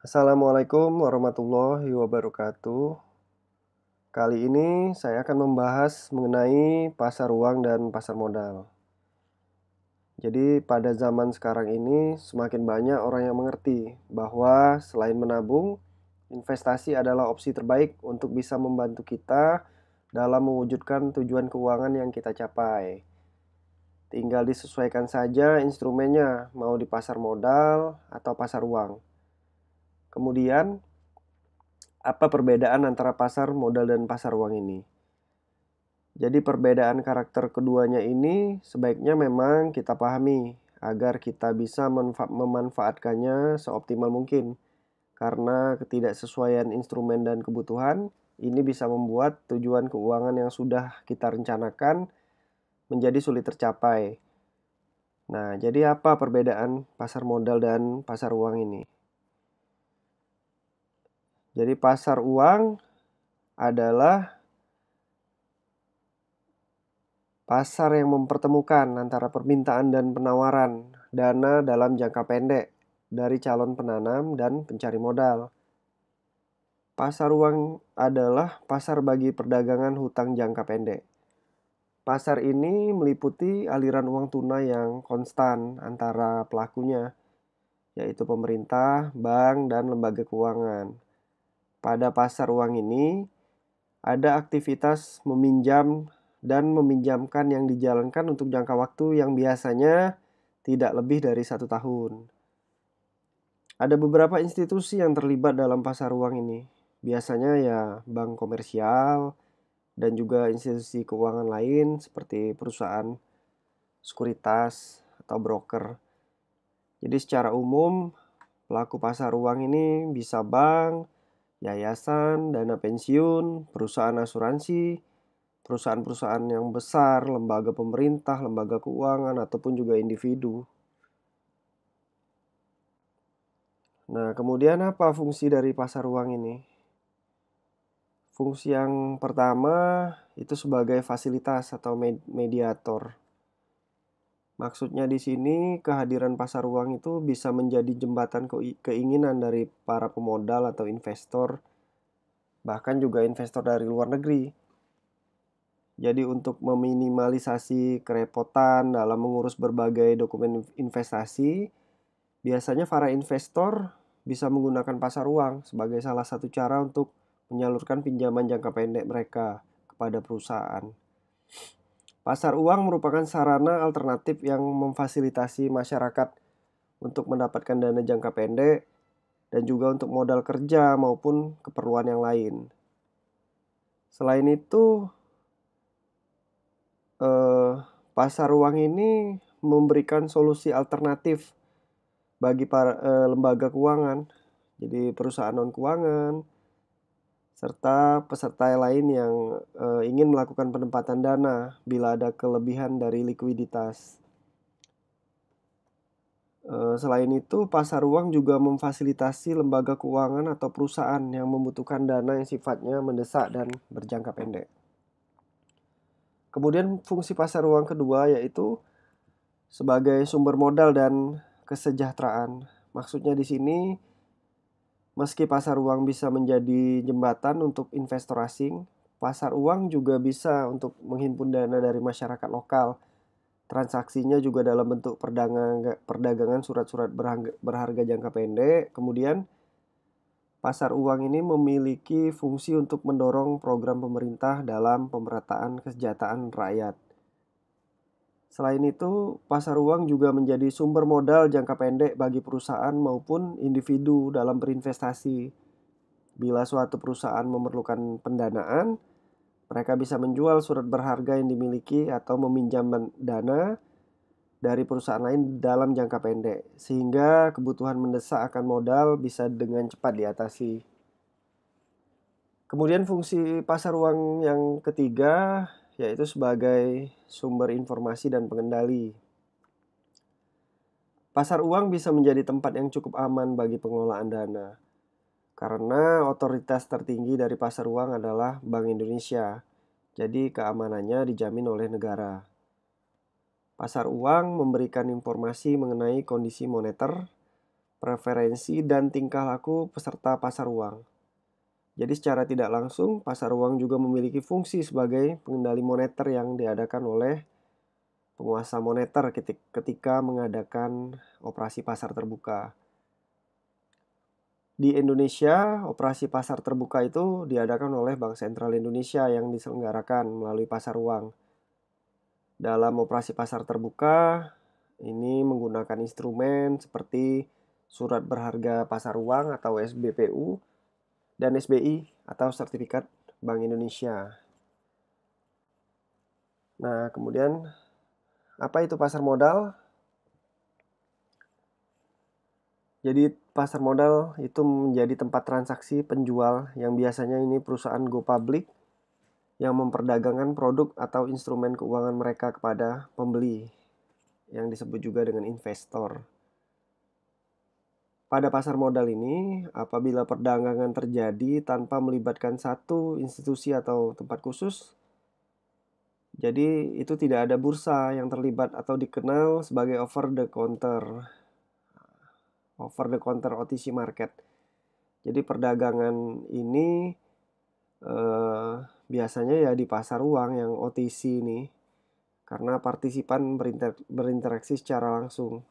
Assalamualaikum warahmatullahi wabarakatuh. Kali ini saya akan membahas mengenai pasar uang dan pasar modal. Jadi pada zaman sekarang ini semakin banyak orang yang mengerti bahwa selain menabung, investasi adalah opsi terbaik untuk bisa membantu kita dalam mewujudkan tujuan keuangan yang kita capai. Tinggal disesuaikan saja instrumennya, mau di pasar modal atau pasar uang. Kemudian, apa perbedaan antara pasar modal dan pasar uang ini? Jadi perbedaan karakter keduanya ini sebaiknya memang kita pahami agar kita bisa memanfaatkannya seoptimal mungkin. Karena ketidaksesuaian instrumen dan kebutuhan ini bisa membuat tujuan keuangan yang sudah kita rencanakan menjadi sulit tercapai. Nah, jadi apa perbedaan pasar modal dan pasar uang ini? Jadi pasar uang adalah pasar yang mempertemukan antara permintaan dan penawaran dana dalam jangka pendek dari calon penanam dan pencari modal. Pasar uang adalah pasar bagi perdagangan hutang jangka pendek. Pasar ini meliputi aliran uang tunai yang konstan antara pelakunya, yaitu pemerintah, bank, dan lembaga keuangan. Pada pasar uang ini, ada aktivitas meminjam dan meminjamkan yang dijalankan untuk jangka waktu yang biasanya tidak lebih dari 1 tahun. Ada beberapa institusi yang terlibat dalam pasar uang ini. Biasanya ya bank komersial dan juga institusi keuangan lain seperti perusahaan sekuritas atau broker. Jadi secara umum pelaku pasar uang ini bisa bank, yayasan, dana pensiun, perusahaan asuransi, perusahaan-perusahaan yang besar, lembaga pemerintah, lembaga keuangan, ataupun juga individu. Nah, kemudian apa fungsi dari pasar uang ini? Fungsi yang pertama itu sebagai fasilitas atau mediator. Maksudnya di sini kehadiran pasar uang itu bisa menjadi jembatan keinginan dari para pemodal atau investor, bahkan juga investor dari luar negeri. Jadi untuk meminimalisasi kerepotan dalam mengurus berbagai dokumen investasi, biasanya para investor bisa menggunakan pasar uang sebagai salah satu cara untuk menyalurkan pinjaman jangka pendek mereka kepada perusahaan. Pasar uang merupakan sarana alternatif yang memfasilitasi masyarakat untuk mendapatkan dana jangka pendek dan juga untuk modal kerja maupun keperluan yang lain. Selain itu, pasar uang ini memberikan solusi alternatif bagi para lembaga keuangan, jadi perusahaan non keuangan, serta peserta lain yang ingin melakukan penempatan dana bila ada kelebihan dari likuiditas. Selain itu, pasar uang juga memfasilitasi lembaga keuangan atau perusahaan yang membutuhkan dana yang sifatnya mendesak dan berjangka pendek. Kemudian fungsi pasar uang kedua yaitu sebagai sumber modal dan kesejahteraan. Maksudnya di sini, meski pasar uang bisa menjadi jembatan untuk investor asing, pasar uang juga bisa untuk menghimpun dana dari masyarakat lokal. Transaksinya juga dalam bentuk perdagangan surat-surat berharga jangka pendek. Kemudian pasar uang ini memiliki fungsi untuk mendorong program pemerintah dalam pemerataan kesejahteraan rakyat. Selain itu, pasar uang juga menjadi sumber modal jangka pendek bagi perusahaan maupun individu dalam berinvestasi. Bila suatu perusahaan memerlukan pendanaan, mereka bisa menjual surat berharga yang dimiliki atau meminjam dana dari perusahaan lain dalam jangka pendek, sehingga kebutuhan mendesak akan modal bisa dengan cepat diatasi. Kemudian fungsi pasar uang yang ketiga yaitu sebagai sumber informasi dan pengendali. Pasar uang bisa menjadi tempat yang cukup aman bagi pengelolaan dana, karena otoritas tertinggi dari pasar uang adalah Bank Indonesia, jadi keamanannya dijamin oleh negara. Pasar uang memberikan informasi mengenai kondisi moneter, preferensi, dan tingkah laku peserta pasar uang. Jadi secara tidak langsung, pasar uang juga memiliki fungsi sebagai pengendali moneter yang diadakan oleh penguasa moneter ketika mengadakan operasi pasar terbuka. Di Indonesia, operasi pasar terbuka itu diadakan oleh Bank Sentral Indonesia yang diselenggarakan melalui pasar uang. Dalam operasi pasar terbuka, ini menggunakan instrumen seperti surat berharga pasar uang atau SBPU dan SBI atau sertifikat Bank Indonesia. Nah, kemudian apa itu pasar modal? Jadi pasar modal itu menjadi tempat transaksi penjual yang biasanya ini perusahaan go public yang memperdagangkan produk atau instrumen keuangan mereka kepada pembeli yang disebut juga dengan investor. Pada pasar modal ini, apabila perdagangan terjadi tanpa melibatkan satu institusi atau tempat khusus, jadi itu tidak ada bursa yang terlibat atau dikenal sebagai over the counter OTC market. Jadi perdagangan ini biasanya ya di pasar uang yang OTC ini, karena partisipan berinteraksi secara langsung.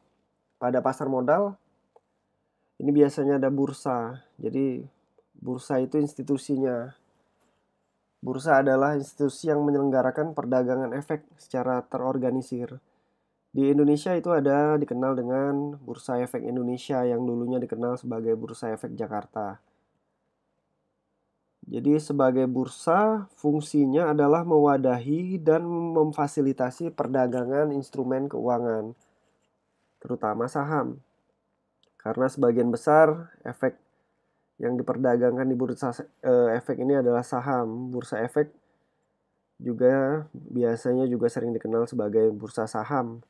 Pada pasar modal, ini biasanya ada bursa. Jadi bursa itu institusinya. Bursa adalah institusi yang menyelenggarakan perdagangan efek secara terorganisir. Di Indonesia itu ada dikenal dengan Bursa Efek Indonesia yang dulunya dikenal sebagai Bursa Efek Jakarta. Jadi sebagai bursa, fungsinya adalah mewadahi dan memfasilitasi perdagangan instrumen keuangan, terutama saham. Karena sebagian besar efek yang diperdagangkan di bursa efek ini adalah saham. Bursa efek juga biasanya juga sering dikenal sebagai bursa saham.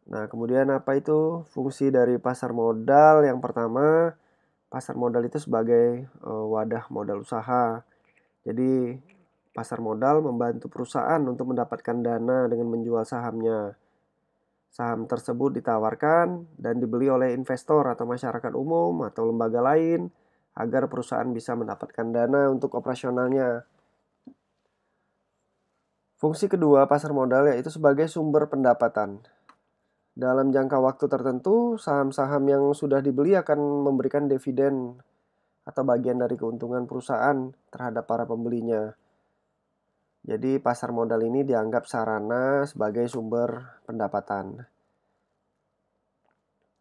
Nah, kemudian apa itu fungsi dari pasar modal? Yang pertama, pasar modal itu sebagai wadah modal usaha. Jadi, pasar modal membantu perusahaan untuk mendapatkan dana dengan menjual sahamnya. Saham tersebut ditawarkan dan dibeli oleh investor atau masyarakat umum atau lembaga lain agar perusahaan bisa mendapatkan dana untuk operasionalnya. Fungsi kedua pasar modal yaitu sebagai sumber pendapatan. Dalam jangka waktu tertentu, saham-saham yang sudah dibeli akan memberikan dividen atau bagian dari keuntungan perusahaan terhadap para pembelinya. Jadi pasar modal ini dianggap sarana sebagai sumber pendapatan.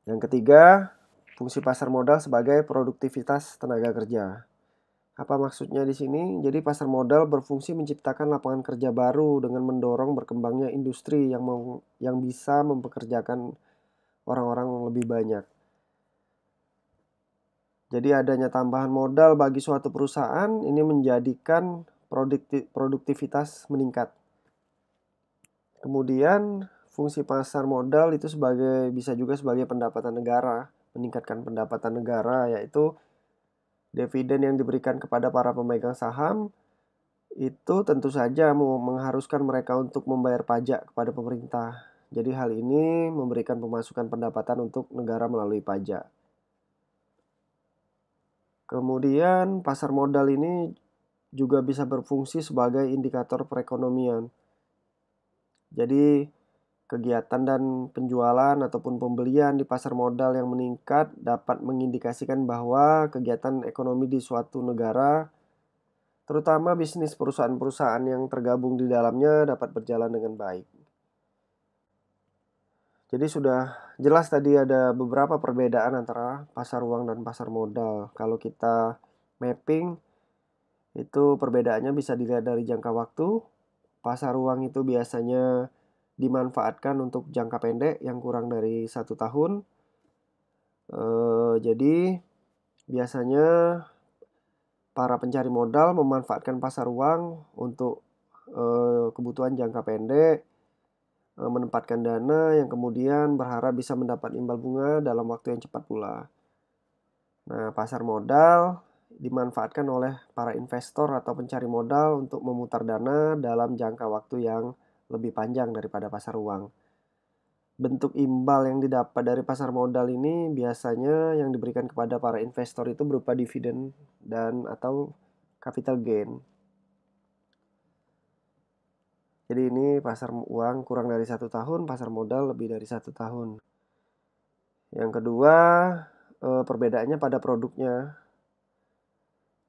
Yang ketiga, fungsi pasar modal sebagai produktivitas tenaga kerja. Apa maksudnya di sini? Jadi pasar modal berfungsi menciptakan lapangan kerja baru dengan mendorong berkembangnya industri yang bisa mempekerjakan orang-orang lebih banyak. Jadi adanya tambahan modal bagi suatu perusahaan ini menjadikan produktivitas meningkat. Kemudian fungsi pasar modal itu bisa juga sebagai pendapatan negara, meningkatkan pendapatan negara, yaitu dividen yang diberikan kepada para pemegang saham itu tentu saja mengharuskan mereka untuk membayar pajak kepada pemerintah. Jadi hal ini memberikan pemasukan pendapatan untuk negara melalui pajak. Kemudian pasar modal ini juga bisa berfungsi sebagai indikator perekonomian. Jadi kegiatan dan penjualan ataupun pembelian di pasar modal yang meningkat dapat mengindikasikan bahwa kegiatan ekonomi di suatu negara, terutama bisnis perusahaan-perusahaan yang tergabung di dalamnya, dapat berjalan dengan baik. Jadi sudah jelas tadi ada beberapa perbedaan antara pasar uang dan pasar modal. Kalau kita mapping, itu perbedaannya bisa dilihat dari jangka waktu. Pasar uang itu biasanya dimanfaatkan untuk jangka pendek yang kurang dari 1 tahun. Jadi biasanya para pencari modal memanfaatkan pasar uang untuk kebutuhan jangka pendek, menempatkan dana yang kemudian berharap bisa mendapat imbal bunga dalam waktu yang cepat pula. Nah, pasar modal dimanfaatkan oleh para investor atau pencari modal untuk memutar dana dalam jangka waktu yang lebih panjang daripada pasar uang. Bentuk imbal yang didapat dari pasar modal ini biasanya yang diberikan kepada para investor itu berupa dividen dan atau capital gain. Jadi ini pasar uang kurang dari 1 tahun, pasar modal lebih dari 1 tahun. Yang kedua, perbedaannya pada produknya.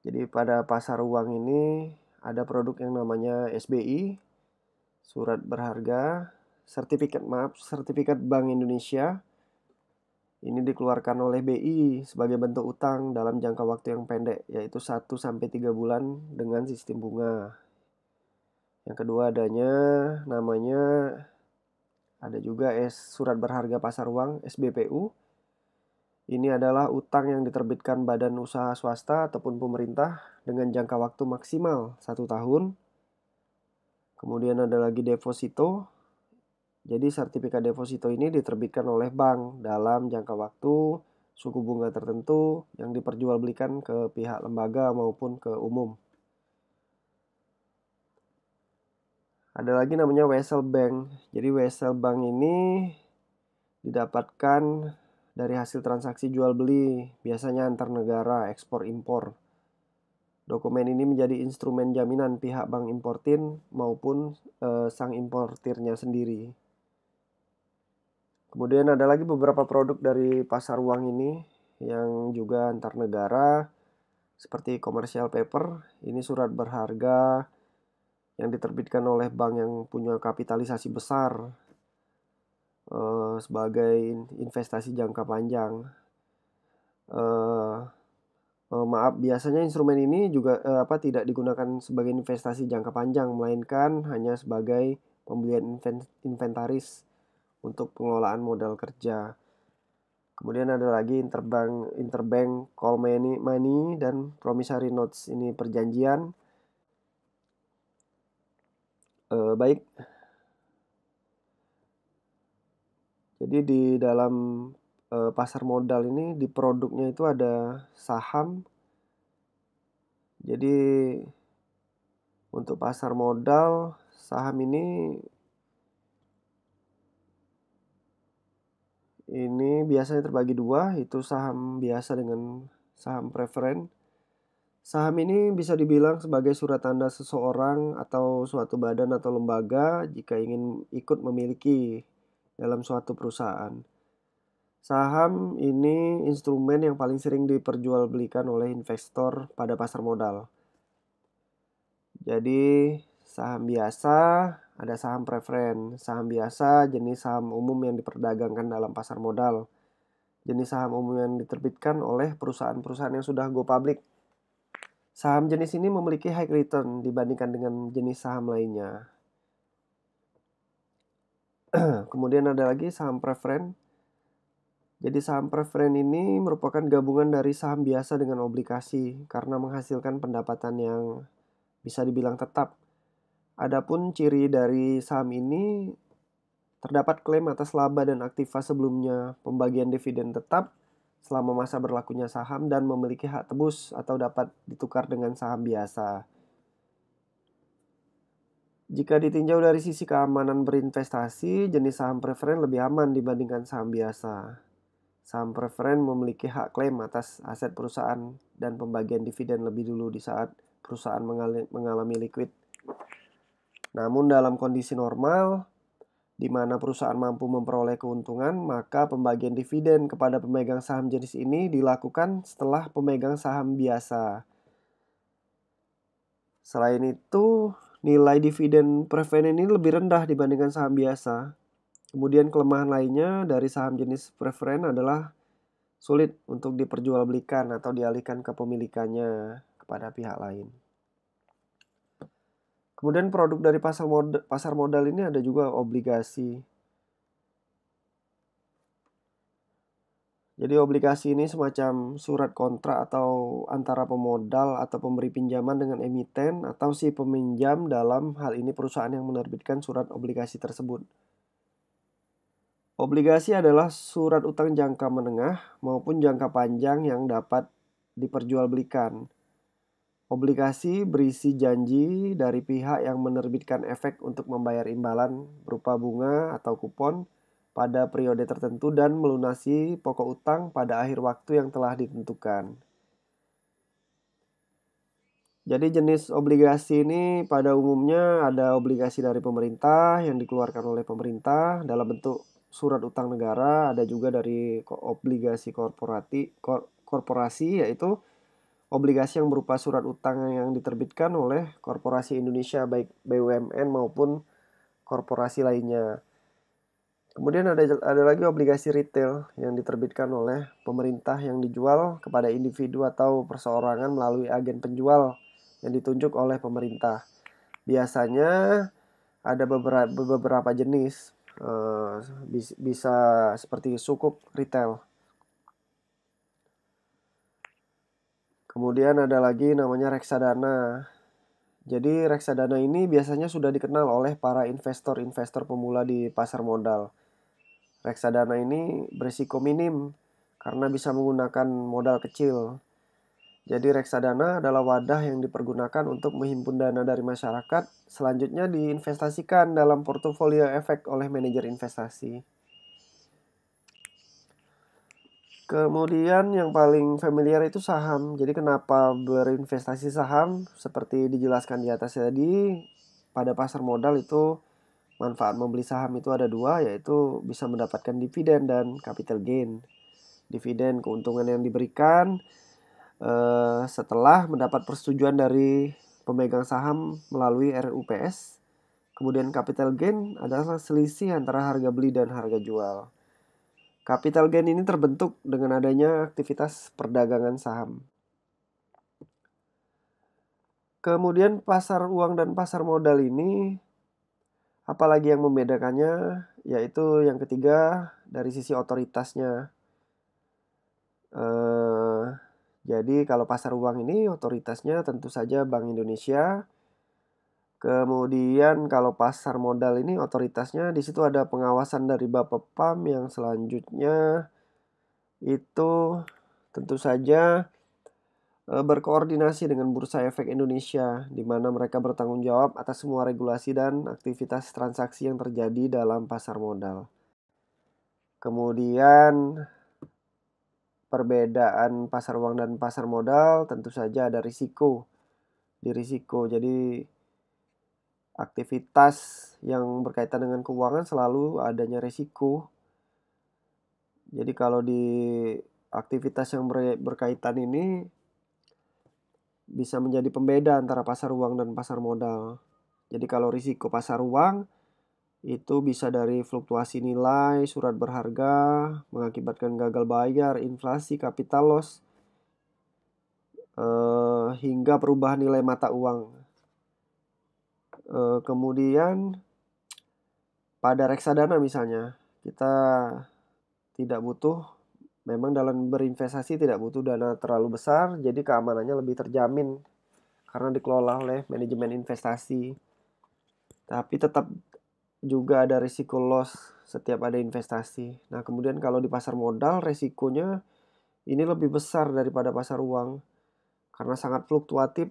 Jadi pada pasar uang ini ada produk yang namanya SBI, surat berharga, sertifikat Bank Indonesia. Ini dikeluarkan oleh BI sebagai bentuk utang dalam jangka waktu yang pendek, yaitu 1-3 bulan dengan sistem bunga. Yang kedua namanya ada juga surat berharga pasar uang SBPU. Ini adalah utang yang diterbitkan badan usaha swasta ataupun pemerintah dengan jangka waktu maksimal 1 tahun. Kemudian ada lagi deposito. Jadi sertifikat deposito ini diterbitkan oleh bank dalam jangka waktu, suku bunga tertentu yang diperjualbelikan ke pihak lembaga maupun ke umum. Ada lagi namanya Wesel Bank. Jadi Wesel Bank ini didapatkan dari hasil transaksi jual beli, biasanya antar negara, ekspor impor. Dokumen ini menjadi instrumen jaminan pihak bank importin maupun sang importirnya sendiri. Kemudian ada lagi beberapa produk dari pasar uang ini yang juga antar negara, seperti commercial paper. Ini surat berharga yang diterbitkan oleh bank yang punya kapitalisasi besar sebagai investasi jangka panjang. Maaf, biasanya instrumen ini juga tidak digunakan sebagai investasi jangka panjang, melainkan hanya sebagai pembelian inventaris untuk pengelolaan modal kerja. Kemudian ada lagi interbank call money dan promissory notes. Ini perjanjian. Baik. Jadi di dalam pasar modal ini di produknya itu ada saham. Jadi untuk pasar modal saham ini biasanya terbagi dua, itu saham biasa dengan saham preferen. Saham ini bisa dibilang sebagai surat tanda seseorang atau suatu badan atau lembaga jika ingin ikut memiliki dalam suatu perusahaan. Saham ini instrumen yang paling sering diperjualbelikan oleh investor pada pasar modal. Jadi saham biasa, ada saham preferen. Saham biasa jenis saham umum yang diperdagangkan dalam pasar modal. Jenis saham umum yang diterbitkan oleh perusahaan-perusahaan yang sudah go public. Saham jenis ini memiliki high return dibandingkan dengan jenis saham lainnya. Kemudian ada lagi saham preferen. Jadi saham preferen ini merupakan gabungan dari saham biasa dengan obligasi karena menghasilkan pendapatan yang bisa dibilang tetap. Adapun ciri dari saham ini terdapat klaim atas laba dan aktiva sebelumnya, pembagian dividen tetap selama masa berlakunya saham, dan memiliki hak tebus atau dapat ditukar dengan saham biasa. Jika ditinjau dari sisi keamanan berinvestasi, jenis saham preferen lebih aman dibandingkan saham biasa. Saham preferen memiliki hak klaim atas aset perusahaan dan pembagian dividen lebih dulu di saat perusahaan mengalami liquid. Namun dalam kondisi normal, di mana perusahaan mampu memperoleh keuntungan, maka pembagian dividen kepada pemegang saham jenis ini dilakukan setelah pemegang saham biasa. Selain itu, nilai dividen preferen ini lebih rendah dibandingkan saham biasa. Kemudian kelemahan lainnya dari saham jenis preferen adalah sulit untuk diperjualbelikan atau dialihkan kepemilikannya kepada pihak lain. Kemudian produk dari pasar modal ini ada juga obligasi. Jadi obligasi ini semacam surat kontrak atau antara pemodal atau pemberi pinjaman dengan emiten atau si peminjam, dalam hal ini perusahaan yang menerbitkan surat obligasi tersebut. Obligasi adalah surat utang jangka menengah maupun jangka panjang yang dapat diperjualbelikan. Obligasi berisi janji dari pihak yang menerbitkan efek untuk membayar imbalan berupa bunga atau kupon pada periode tertentu dan melunasi pokok utang pada akhir waktu yang telah ditentukan. Jadi jenis obligasi ini pada umumnya ada obligasi dari pemerintah yang dikeluarkan oleh pemerintah dalam bentuk surat utang negara, ada juga dari obligasi korporasi, yaitu obligasi yang berupa surat utang yang diterbitkan oleh korporasi Indonesia baik BUMN maupun korporasi lainnya. Kemudian ada lagi obligasi retail yang diterbitkan oleh pemerintah yang dijual kepada individu atau perseorangan melalui agen penjual yang ditunjuk oleh pemerintah. Biasanya ada beberapa jenis, bisa seperti sukuk retail. Kemudian ada lagi namanya reksadana. Jadi reksadana ini biasanya sudah dikenal oleh para investor-investor pemula di pasar modal. Reksadana ini berisiko minim karena bisa menggunakan modal kecil. Jadi reksadana adalah wadah yang dipergunakan untuk menghimpun dana dari masyarakat, selanjutnya diinvestasikan dalam portofolio efek oleh manajer investasi. Kemudian yang paling familiar itu saham. Jadi kenapa berinvestasi saham? Seperti dijelaskan di atas tadi, pada pasar modal itu manfaat membeli saham itu ada dua, yaitu bisa mendapatkan dividen dan capital gain. Dividen keuntungan yang diberikan setelah mendapat persetujuan dari pemegang saham melalui RUPS. Kemudian capital gain adalah selisih antara harga beli dan harga jual. Capital gain ini terbentuk dengan adanya aktivitas perdagangan saham. Kemudian pasar uang dan pasar modal ini, apalagi yang membedakannya, yaitu yang ketiga dari sisi otoritasnya. Jadi kalau pasar uang ini otoritasnya tentu saja Bank Indonesia. Kemudian kalau pasar modal ini otoritasnya di situ ada pengawasan dari Bapepam, yang selanjutnya itu tentu saja berkoordinasi dengan Bursa Efek Indonesia, di mana mereka bertanggung jawab atas semua regulasi dan aktivitas transaksi yang terjadi dalam pasar modal. Kemudian perbedaan pasar uang dan pasar modal tentu saja ada risiko. Di risiko, jadi aktivitas yang berkaitan dengan keuangan selalu adanya risiko. Jadi kalau di aktivitas yang berkaitan ini bisa menjadi pembeda antara pasar uang dan pasar modal. Jadi kalau risiko pasar uang itu bisa dari fluktuasi nilai surat berharga, mengakibatkan gagal bayar, inflasi, capital loss, hingga perubahan nilai mata uang. Kemudian pada reksadana misalnya, kita tidak butuh, memang dalam berinvestasi tidak butuh dana terlalu besar, jadi keamanannya lebih terjamin karena dikelola oleh manajemen investasi. Tapi tetap juga ada risiko loss setiap ada investasi. Nah, kemudian kalau di pasar modal risikonya ini lebih besar daripada pasar uang karena sangat fluktuatif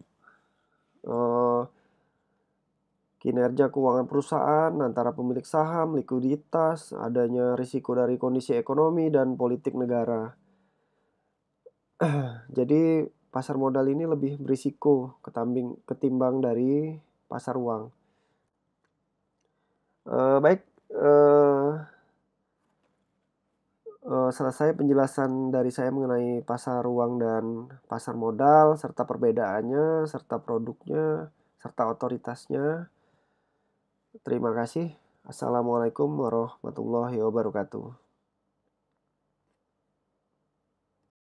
kinerja keuangan perusahaan, antara pemilik saham, likuiditas, adanya risiko dari kondisi ekonomi dan politik negara. Jadi pasar modal ini lebih berisiko ketimbang dari pasar uang. Baik, selesai penjelasan dari saya mengenai pasar uang dan pasar modal, serta perbedaannya, serta produknya, serta otoritasnya. Terima kasih. Assalamualaikum warahmatullahi wabarakatuh.